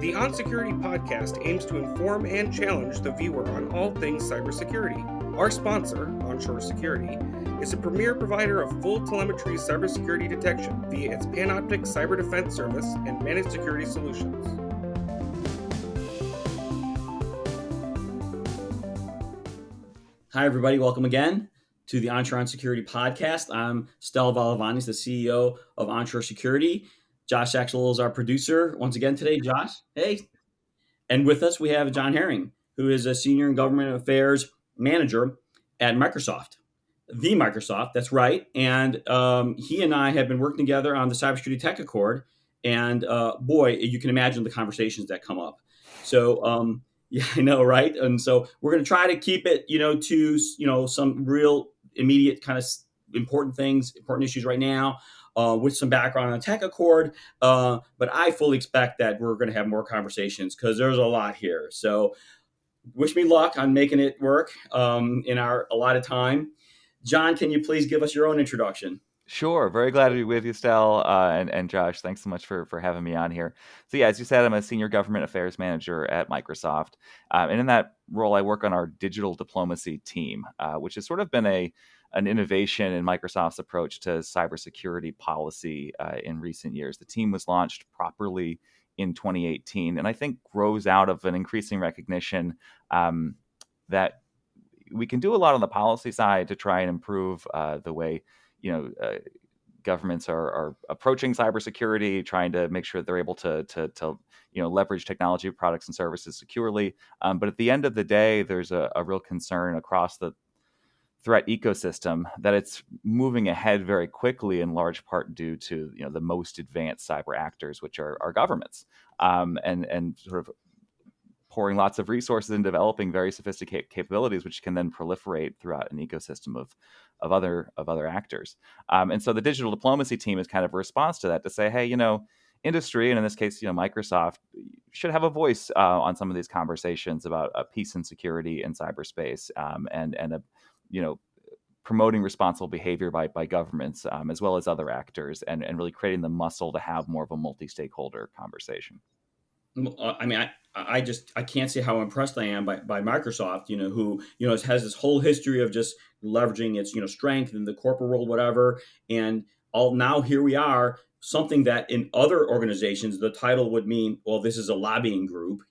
The onSecurity podcast aims to inform and challenge the viewer on all things cybersecurity. Our sponsor, onShore Security, is a premier provider of full telemetry cybersecurity detection via its Panoptic Cyber Defense Service and managed security solutions. Hi, everybody. Welcome again to the onShore Security podcast. I'm Stel Valavanis, the CEO of onShore Security. Josh Axel is our producer once again today. Josh, hey. And with us, we have John Herring, who is a senior government affairs manager at Microsoft. The Microsoft, that's right. And he and I have been working together on the Cybersecurity Tech Accord. And boy, you can imagine the conversations that come up. So, yeah, I know, right? And so we're going to try to keep it, to, some real immediate kind of important things, important issues right now. With some background on the Tech Accord, but I fully expect that we're going to have more conversations because there's a lot here. So wish me luck on making it work in our allotted time. John, can you please give us your own introduction? Sure. Very glad to be with you, Stel, and Josh. Thanks so much for having me on here. So yeah, as you said, I'm a senior government affairs manager at Microsoft. And in that role, I work on our digital diplomacy team, which has sort of been an innovation in Microsoft's approach to cybersecurity policy in recent years. The team was launched properly in 2018, and I think grows out of an increasing recognition that we can do a lot on the policy side to try and improve the way governments are approaching cybersecurity, trying to make sure they're able to leverage technology products and services securely. But at the end of the day, there's a real concern across the threat ecosystem that it's moving ahead very quickly, in large part due to the most advanced cyber actors, which are governments, and sort of pouring lots of resources and developing very sophisticated capabilities, which can then proliferate throughout an ecosystem of other actors. And so the digital diplomacy team is kind of a response to that, to say, hey, industry, and in this case, Microsoft, should have a voice on some of these conversations about peace and security in cyberspace, and promoting responsible behavior by governments, as well as other actors, and really creating the muscle to have more of a multi-stakeholder conversation. I mean, I can't say how impressed I am by Microsoft, who, has this whole history of just leveraging its, strength in the corporate world, whatever. And now here we are, something that in other organizations, the title would mean, well, this is a lobbying group,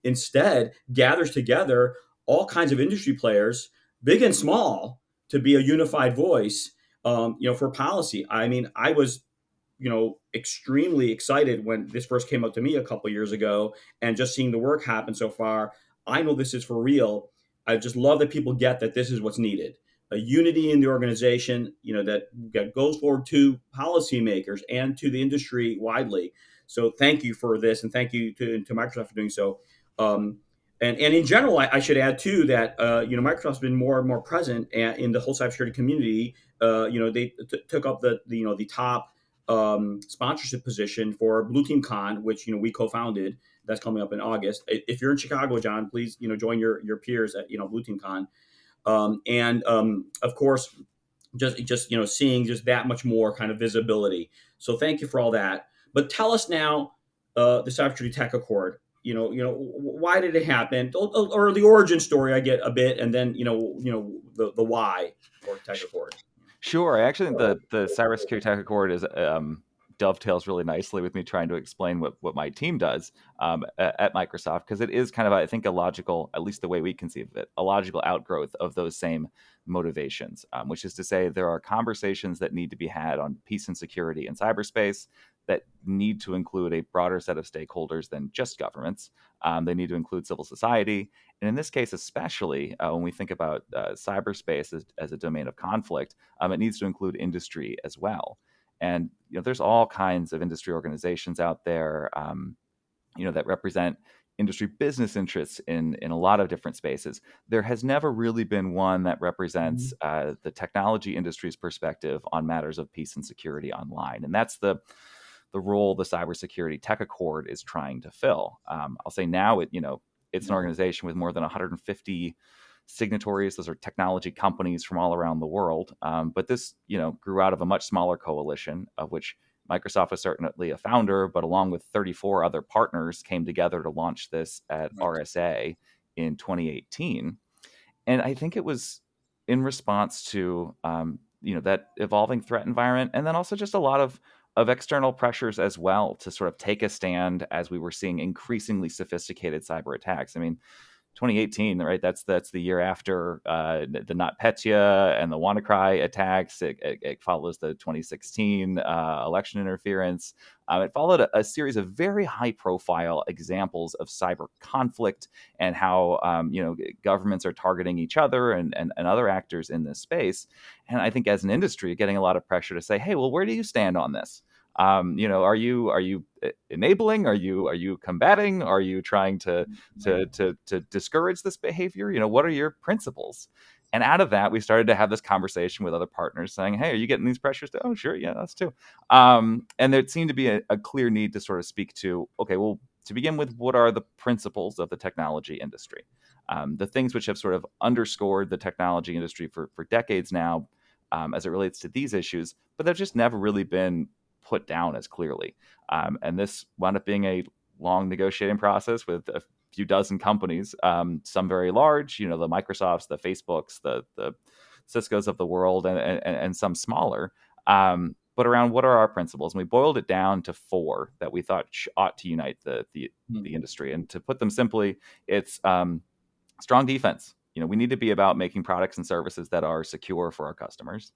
instead gathers together all kinds of industry players, big and small, to be a unified voice, for policy. I mean, I was extremely excited when this first came up to me a couple of years ago, and just seeing the work happen so far. I know this is for real. I just love that people get that this is what's needed. A unity in the organization, that goes forward to policymakers and to the industry widely. So thank you for this, and thank you to Microsoft for doing so. And in general, I should add too that Microsoft's been more and more present in the whole cybersecurity community. They took up the top sponsorship position for Blue Team Con, which we co-founded. That's coming up in August. If you're in Chicago, John, please join your peers at Blue Team Con, and of course, just seeing just that much more kind of visibility. So thank you for all that. But tell us now, the Cybersecurity Tech Accord. Why did it happen, or the origin story? I get a bit, and then the why for Tech Accord. Sure. I actually think the Cybersecurity Tech Accord is dovetails really nicely with me trying to explain what my team does at Microsoft, because it is kind of, I think, a logical, at least the way we conceive of it, a logical outgrowth of those same motivations, which is to say there are conversations that need to be had on peace and security in cyberspace that need to include a broader set of stakeholders than just governments. They need to include civil society. And in this case, especially when we think about cyberspace as a domain of conflict, it needs to include industry as well. And there's all kinds of industry organizations out there, that represent industry business interests in a lot of different spaces. There has never really been one that represents the technology industry's perspective on matters of peace and security online. And that's the role the Cybersecurity Tech Accord is trying to fill. I'll say now it's an organization with more than 150 signatories. Those are technology companies from all around the world. But this, grew out of a much smaller coalition, of which Microsoft was certainly a founder, but along with 34 other partners came together to launch this at Right. RSA in 2018. And I think it was in response to that evolving threat environment, and then also just a lot of external pressures as well to sort of take a stand as we were seeing increasingly sophisticated cyber attacks. I mean, 2018, right? That's the year after the NotPetya and the WannaCry attacks. It follows the 2016 election interference. It followed a series of very high-profile examples of cyber conflict and how governments are targeting each other and other actors in this space. And I think as an industry, getting a lot of pressure to say, hey, well, where do you stand on this? Are you enabling? Are you combating? Are you trying to discourage this behavior? What are your principles? And out of that, we started to have this conversation with other partners saying, hey, are you getting these pressures? Oh, sure. Yeah, us too. And there seemed to be a clear need to sort of speak to, okay, well, to begin with, what are the principles of the technology industry? The things which have sort of underscored the technology industry for decades now as it relates to these issues, but they've just never really been put down as clearly. And this wound up being a long negotiating process with a few dozen companies, some very large, the Microsofts, the Facebooks, the Ciscos of the world, and some smaller. But around what are our principles? And we boiled it down to 4 that we thought ought to unite the industry. And to put them simply, it's strong defense. We need to be about making products and services that are secure for our customers.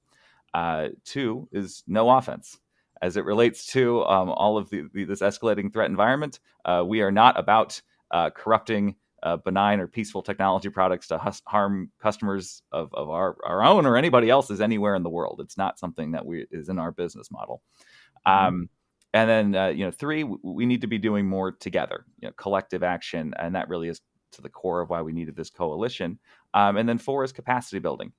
2 is no offense. As it relates to all of this escalating threat environment, we are not about corrupting benign or peaceful technology products to harm customers of our own or anybody else's anywhere in the world. It's not something that is in our business model. And then 3, we need to be doing more together, collective action, and that really is to the core of why we needed this coalition. And then 4 is capacity building,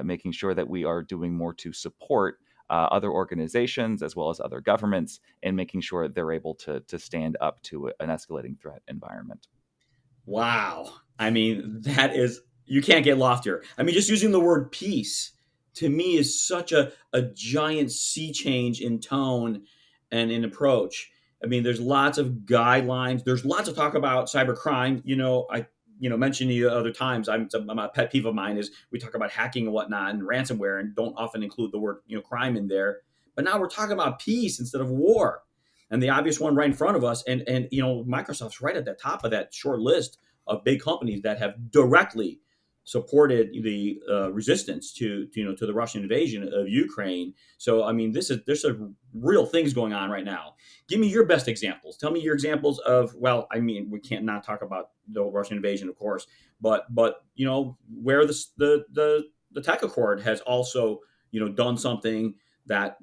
making sure that we are doing more to support other organizations as well as other governments, and making sure they're able to stand up to an escalating threat environment. Wow. I mean, you can't get loftier. I mean, just using the word peace to me is such a giant sea change in tone and in approach. I mean, there's lots of guidelines. There's lots of talk about cybercrime. I mentioned to you other times, a pet peeve of mine is we talk about hacking and whatnot and ransomware and don't often include the word, crime in there. But now we're talking about peace instead of war. And the obvious one right in front of us, and Microsoft's right at the top of that short list of big companies that have directly supported the resistance to the Russian invasion of Ukraine. So I mean, there's a real things going on right now. Give me your best examples. Tell me your examples of. Well, I mean, we can't not talk about the Russian invasion, of course, but where the tech accord has also done something that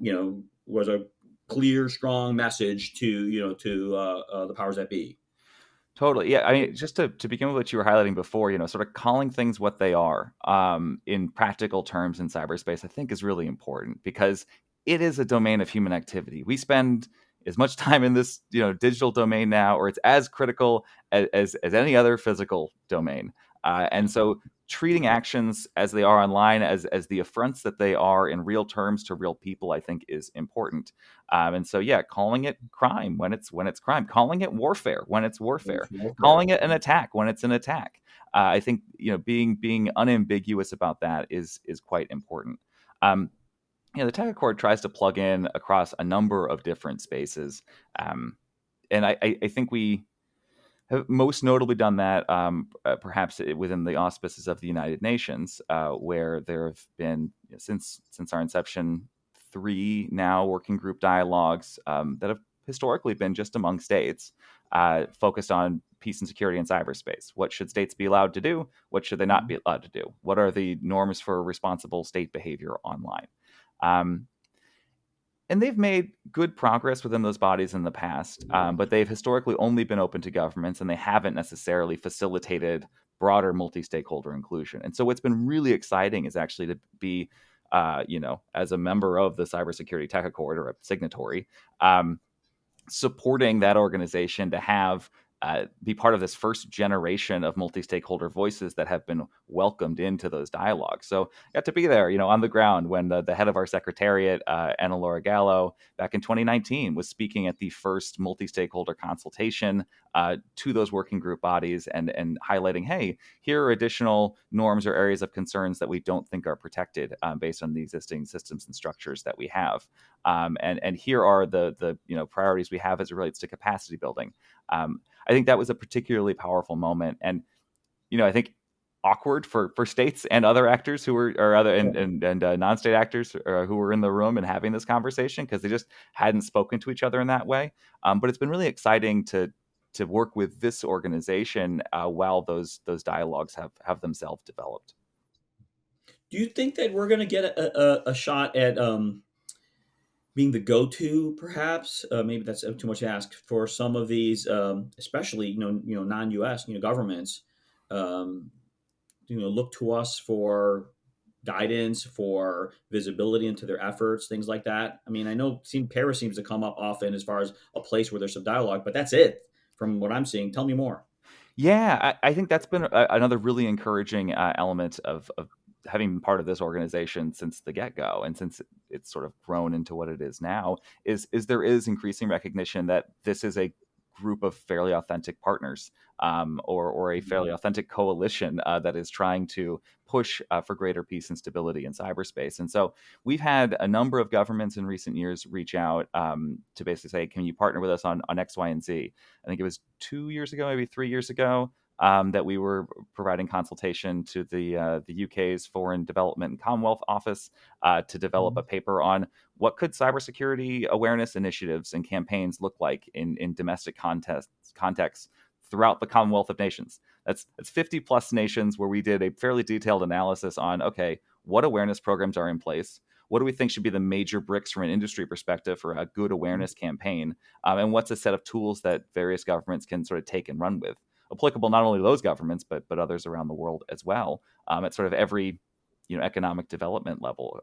was a clear, strong message to the powers that be. Totally. Yeah. I mean, just to begin with what you were highlighting before, sort of calling things what they are in practical terms in cyberspace, I think is really important because it is a domain of human activity. We spend as much time in this, digital domain now, or it's as critical as any other physical domain. And so treating actions as they are online, as the affronts that they are in real terms to real people, I think is important. And so, yeah, calling it crime when it's crime, calling it warfare when it's warfare, calling it an attack when it's an attack. I think being unambiguous about that is quite important. The tech accord tries to plug in across a number of different spaces, and I think we have most notably done that perhaps within the auspices of the United Nations, where there have been, since our inception, 3 now working group dialogues that have historically been just among states, focused on peace and security in cyberspace. What should states be allowed to do? What should they not be allowed to do? What are the norms for responsible state behavior online? And they've made good progress within those bodies in the past, but they've historically only been open to governments, and they haven't necessarily facilitated broader multi-stakeholder inclusion. And so what's been really exciting is actually to be, as a member of the Cybersecurity Tech Accord or a signatory, supporting that organization to have be part of this first generation of multi-stakeholder voices that have been welcomed into those dialogues. So I got to be there, on the ground when the head of our secretariat, Anna Laura Gallo, back in 2019, was speaking at the first multi-stakeholder consultation to those working group bodies and highlighting, hey, here are additional norms or areas of concerns that we don't think are protected based on the existing systems and structures that we have. And here are the priorities we have as it relates to capacity building. I think that was a particularly powerful moment, and I think awkward for states and other actors who were or other and non-state actors who were in the room and having this conversation because they just hadn't spoken to each other in that way. But it's been really exciting to work with this organization while those dialogues have themselves developed. Do you think that we're going to get a shot at being the go-to, perhaps? Maybe that's too much to ask for some of these, especially non-U.S. governments. Look to us for guidance, for visibility into their efforts, things like that. I mean, I know Paris seems to come up often as far as a place where there's some dialogue, but that's it from what I'm seeing. Tell me more. Yeah, I think that's been another really encouraging element of having been part of this organization since the get-go, and since it's sort of grown into what it is now, is there is increasing recognition that this is a group of fairly authentic partners, or a fairly authentic coalition that is trying to push for greater peace and stability in cyberspace. And so we've had a number of governments in recent years reach out to basically say, can you partner with us on X, Y, and Z? I think it was 2 years ago, maybe 3 years ago, that we were providing consultation to the UK's Foreign Development and Commonwealth Office to develop a paper on what could cybersecurity awareness initiatives and campaigns look like in domestic contexts throughout the Commonwealth of Nations. That's 50 plus nations, where we did a fairly detailed analysis on, okay, what awareness programs are in place? What do we think should be the major bricks from an industry perspective for a good awareness campaign? And what's a set of tools that various governments can sort of take and run with? Applicable not only to those governments, but others around the world as well, at sort of every economic development level,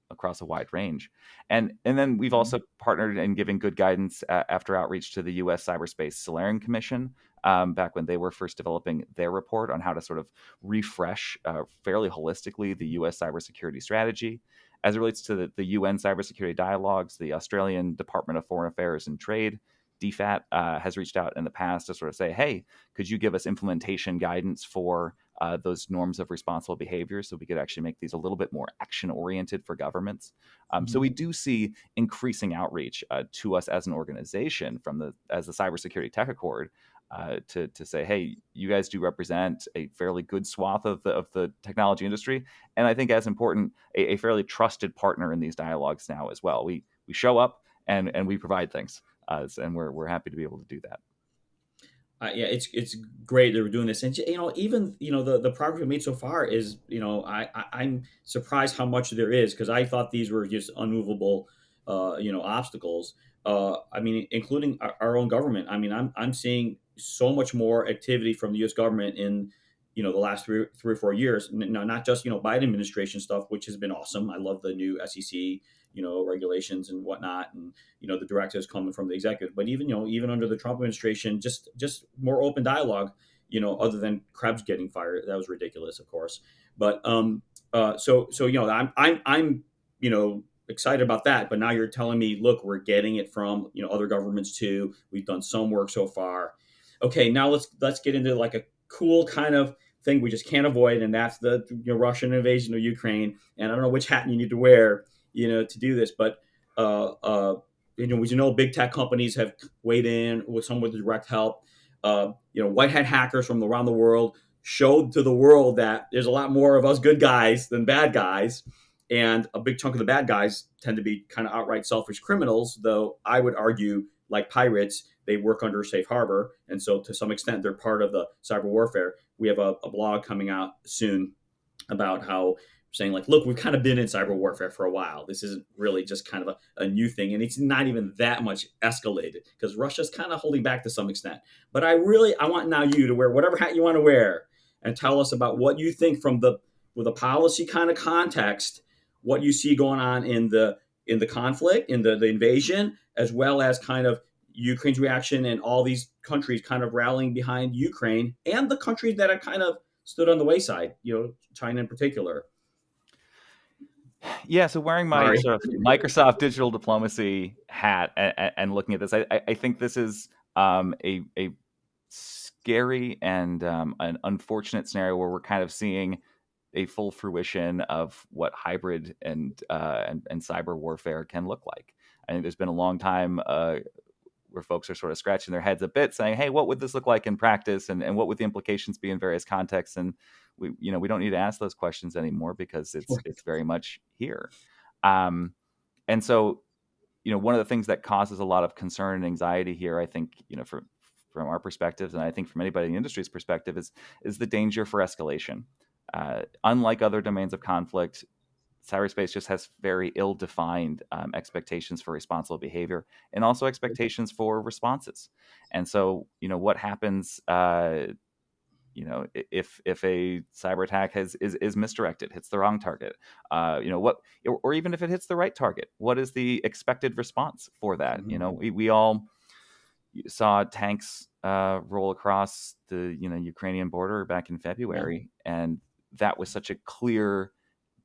across a wide range. And then we've also partnered in giving good guidance after outreach to the U.S. Cyberspace Solarium Commission, back when they were first developing their report on how to sort of refresh fairly holistically the U.S. cybersecurity strategy. As it relates to the UN cybersecurity dialogues, the Australian Department of Foreign Affairs and Trade, DFAT, has reached out in the past to sort of say, hey, could you give us implementation guidance for those norms of responsible behavior so we could actually make these a little bit more action-oriented for governments? So we do see increasing outreach to us as an organization as the Cybersecurity Tech Accord, to say, hey, you guys do represent a fairly good swath of the technology industry, and I think, as important, a fairly trusted partner in these dialogues now as well. We show up and we provide things. And we're happy to be able to do that. Yeah, it's great that we're doing this, and even the progress we made so far is I'm surprised how much there is, because I thought these were just unmovable obstacles. I mean, including our own government. I mean, I'm seeing so much more activity from the U.S. government in the last three or 4 years. No, not just Biden administration stuff, which has been awesome. I love the new SEC regulations and whatnot, and the directives coming from the executive. But even under the Trump administration, just more open dialogue. Other than Krebs getting fired, that was ridiculous, of course. But I'm excited about that. But now you're telling me, look, we're getting it from other governments too. We've done some work so far. Okay, now let's get into like a cool kind of thing we just can't avoid, and that's the Russian invasion of Ukraine. And I don't know which hat you need to wear to do this, but big tech companies have weighed in with some with direct help. White hat hackers from around the world showed to the world that there's a lot more of us good guys than bad guys, and a big chunk of the bad guys tend to be kind of outright selfish criminals. Though I would argue, like pirates, they work under safe harbor, and so to some extent they're part of the cyber warfare. We have a blog coming out soon about how, saying like, look, we've kind of been in cyber warfare for a while. This isn't really just kind of a new thing, and it's not even that much escalated because Russia's kind of holding back to some extent. But I want now you to wear whatever hat you want to wear and tell us about what you think with a policy kind of context, what you see going on in the conflict, in the invasion, as well as kind of Ukraine's reaction and all these countries kind of rallying behind Ukraine and the countries that have kind of stood on the wayside, China in particular. Yeah, so wearing my Sorry. sort of Microsoft digital diplomacy hat and looking at this, I think this is a scary and an unfortunate scenario where we're kind of seeing a full fruition of what hybrid and cyber warfare can look like. I think there's been a long time where folks are sort of scratching their heads a bit, saying, "Hey, what would this look like in practice, and what would the implications be in various contexts?" And we don't need to ask those questions anymore because it's very much here. And so, one of the things that causes a lot of concern and anxiety here, I think, from our perspectives, and I think from anybody in the industry's perspective, is the danger for escalation. Unlike other domains of conflict, cyberspace just has very ill-defined expectations for responsible behavior and also expectations for responses. And so, what happens, if a cyber attack is misdirected, hits the wrong target, or even if it hits the right target, what is the expected response for that? Mm-hmm. We all saw tanks roll across the Ukrainian border back in February, and that was such a clear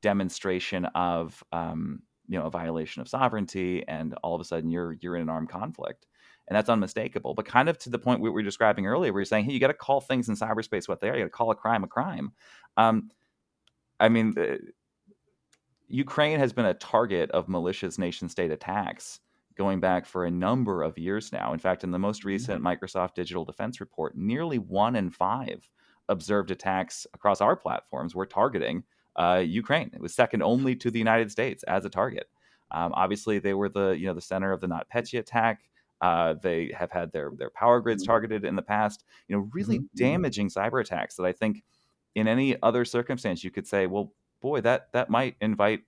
demonstration of a violation of sovereignty, and all of a sudden you're in an armed conflict, and that's unmistakable. But kind of to the point we were describing earlier, where you're saying, hey, you got to call things in cyberspace what they are. You got to call a crime a crime. I mean, Ukraine has been a target of malicious nation-state attacks going back for a number of years now. In fact, in the most recent Microsoft Digital Defense Report, nearly 1 in 5 observed attacks across our platforms were targeting Ukraine. It was second only to the United States as a target. Obviously, they were the center of the NotPetya attack. They have had their power grids targeted in the past. Really damaging cyber attacks that I think in any other circumstance you could say, well, boy, that might invite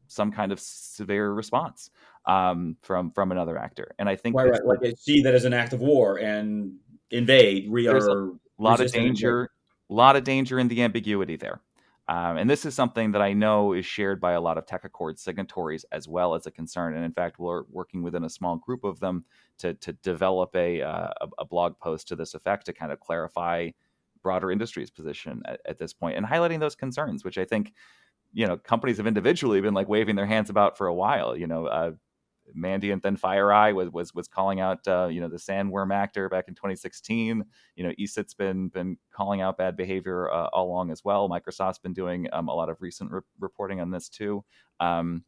some kind of severe response from another actor. And I think Right. Like they see that as an act of war and invade. There's a lot of danger in the ambiguity there. And this is something that I know is shared by a lot of Tech Accord signatories as well as a concern. And in fact, we're working within a small group of them to develop a blog post to this effect to kind of clarify broader industry's position at this point and highlighting those concerns, which I think, companies have individually been like waving their hands about for a while. Mandy and then FireEye was calling out the sandworm actor back in 2016. ESIT's been calling out bad behavior all along as well. Microsoft's been doing a lot of recent reporting on this too. And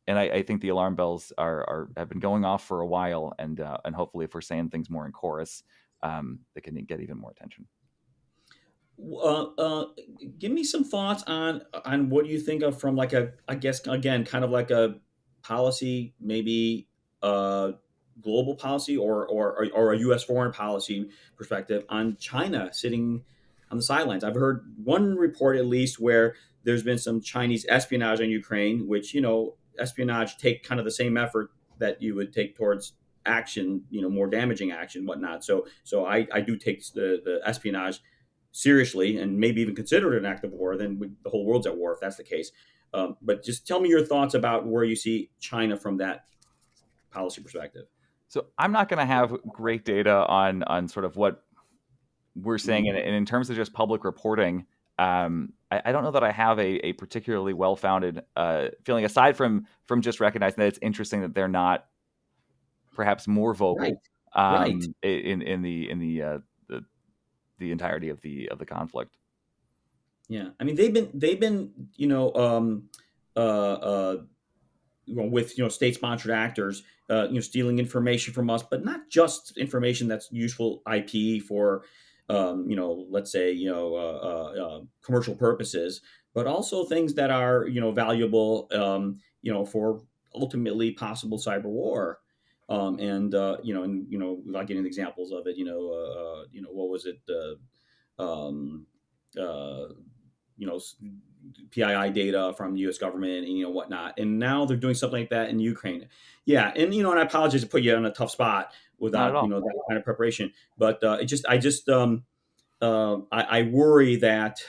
I think the alarm bells have been going off for a while, and hopefully if we're saying things more in chorus, they can get even more attention. Give me some thoughts on what do you think of from like I guess again kind of like a policy, maybe global policy or a U.S. foreign policy perspective on China sitting on the sidelines. I've heard one report at least where there's been some Chinese espionage on Ukraine, which espionage take kind of the same effort that you would take towards action, more damaging action, whatnot. So I do take the espionage seriously and maybe even consider it an act of war. Then the whole world's at war if that's the case. But just tell me your thoughts about where you see China from that policy perspective. So I'm not going to have great data on sort of what we're saying, and in terms of just public reporting, I don't know that I have a particularly well-founded feeling, aside from just recognizing that it's interesting that they're not perhaps more vocal in the entirety of the conflict. Yeah, I mean they've been with state-sponsored actors stealing information from us, but not just information that's useful IP for let's say commercial purposes, but also things that are valuable for ultimately possible cyber war. Without getting examples of it, what was it? PII data from the U.S. government and whatnot, and now they're doing something like that in Ukraine. Yeah, and and I apologize to put you on a tough spot without that kind of preparation, but I worry that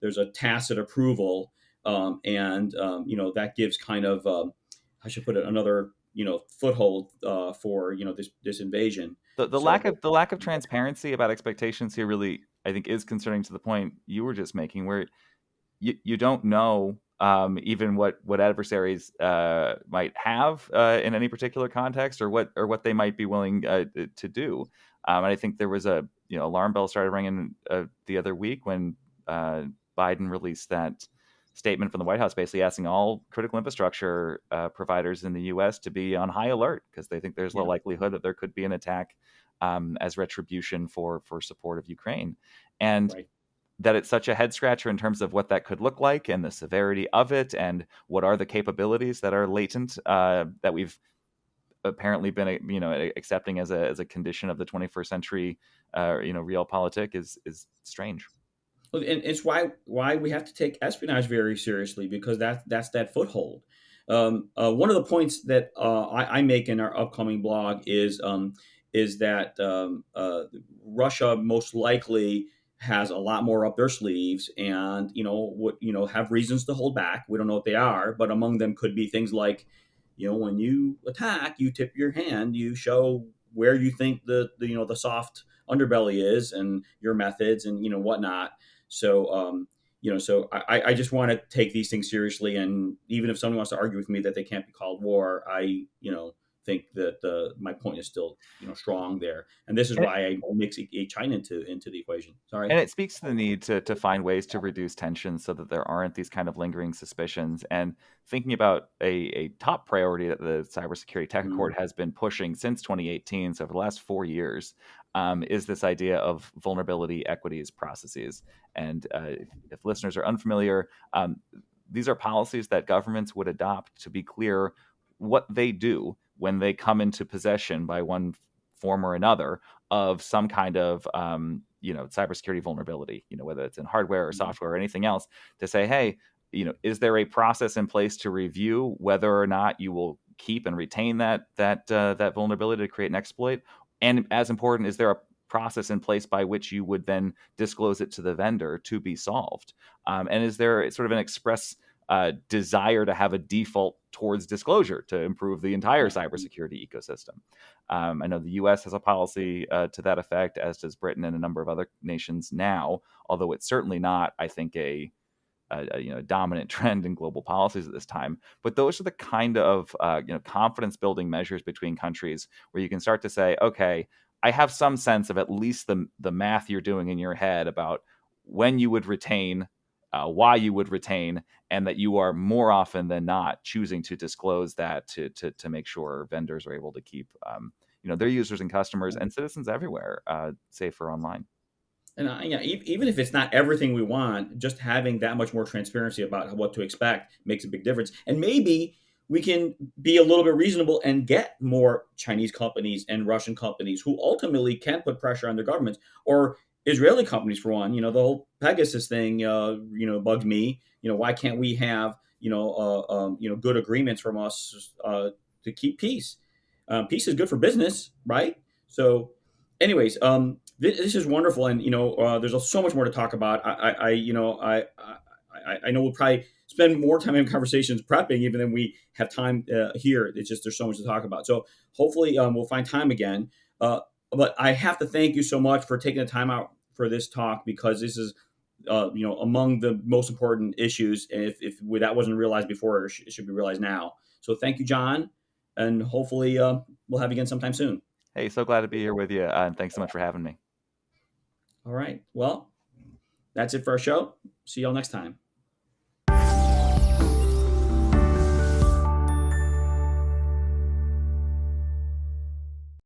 there's a tacit approval, and that gives kind of I should put it another foothold for this invasion. The So lack of transparency about expectations here really, I think, is concerning to the point you were just making, where you don't know even what adversaries might have in any particular context, or what they might be willing to do. And I think there was a alarm bell started ringing the other week when Biden released that statement from the White House, basically asking all critical infrastructure providers in the U.S. to be on high alert because they think there's a yeah, likelihood that there could be an attack as retribution for support of Ukraine. And right. that it's such a head scratcher in terms of what that could look like and the severity of it, and what are the capabilities that are latent that we've apparently been accepting as a condition of the 21st century realpolitik is strange. Well, and it's why we have to take espionage very seriously, because that's that foothold. One of the points that I make in our upcoming blog is that Russia most likely has a lot more up their sleeves, and would have reasons to hold back. We don't know what they are, but among them could be things like, when you attack, you tip your hand, you show where you think the soft underbelly is, and your methods, and whatnot. So, I just want to take these things seriously. And even if someone wants to argue with me that they can't be called war, I, think that my point is still, strong there. And this is And why I mix China into the equation. Sorry. And it speaks to the need to find ways to reduce tension so that there aren't these kind of lingering suspicions. And thinking about a top priority that the Cybersecurity Tech Mm, Accord has been pushing since 2018, so for the last 4 years, is this idea of vulnerability equities processes. And if listeners are unfamiliar, these are policies that governments would adopt to be clear what they do when they come into possession by one form or another of some kind of cybersecurity vulnerability, whether it's in hardware or mm, software or anything else, to say, hey, is there a process in place to review whether or not you will keep and retain that vulnerability to create an exploit? And as important, is there a process in place by which you would then disclose it to the vendor to be solved? And is there sort of an express desire to have a default towards disclosure to improve the entire yeah. cybersecurity ecosystem? I know the U.S. has a policy to that effect, as does Britain and a number of other nations now. Although it's certainly not, I think, a dominant trend in global policies at this time. But those are the kind of confidence building measures between countries where you can start to say, okay, I have some sense of at least the math you're doing in your head about when you would retain, why you would retain, and that you are more often than not choosing to disclose that to make sure vendors are able to keep their users and customers and citizens everywhere safer online. And even if it's not everything we want, just having that much more transparency about what to expect makes a big difference. And maybe we can be a little bit reasonable and get more Chinese companies and Russian companies who ultimately can put pressure on their governments, or Israeli companies for one. The whole Pegasus thing, bugs me. Why can't we have good agreements from us to keep peace? Peace is good for business, right? So, anyways, this is wonderful, and there's so much more to talk about. I know we'll probably spend more time in conversations prepping even than we have time here. It's just there's so much to talk about. So hopefully we'll find time again. But I have to thank you so much for taking the time out for this talk, because this is among the most important issues. And if that wasn't realized before, it should be realized now. So thank you, John, and hopefully we'll have you again sometime soon. Hey, so glad to be here with you, and thanks so much for having me. All right. Well, that's it for our show. See y'all next time.